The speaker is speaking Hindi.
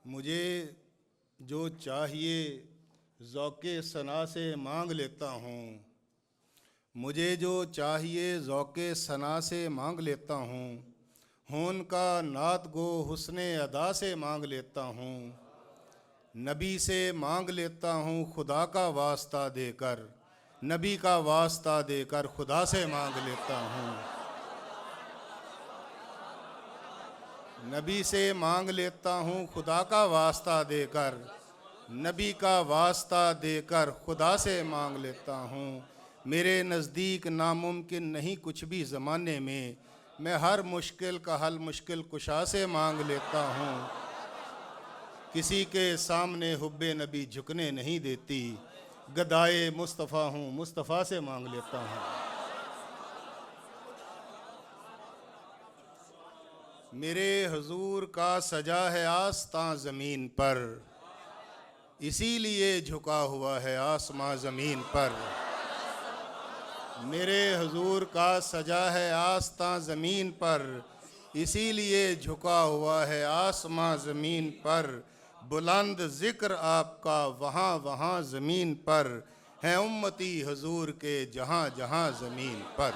मुझे जो चाहिए ज़ौक़े सना से मांग लेता हूँ। मुझे जो चाहिए ज़ौक़े सना से मांग लेता हूँ। होन का नात गो हुस्ने अदा से मांग लेता हूँ। नबी से मांग लेता हूँ खुदा का वास्ता देकर। नबी का वास्ता देकर खुदा से मांग लेता हूँ। नबी से मांग लेता हूँ खुदा का वास्ता देकर। नबी का वास्ता देकर खुदा से मांग लेता हूँ। मेरे नज़दीक नामुमकिन नहीं कुछ भी ज़माने में। मैं हर मुश्किल का हल मुश्किल कुशा से मांग लेता हूँ। किसी के सामने हुब्बे नबी झुकने नहीं देती। गदाए मुस्तफ़ा हूँ, मुस्तफ़ा से मांग लेता हूँ। मेरे हुजूर का सजा है आस्तां ज़मीन पर, इसीलिए झुका हुआ है आसमां ज़मीन पर। मेरे हुजूर का सजा है आस्तां ज़मीन पर, इसीलिए झुका हुआ है आसमां ज़मीन पर। बुलंद ज़िक्र आपका वहाँ वहाँ ज़मीन पर, हैं उम्मती हुजूर के जहाँ जहाँ ज़मीन पर।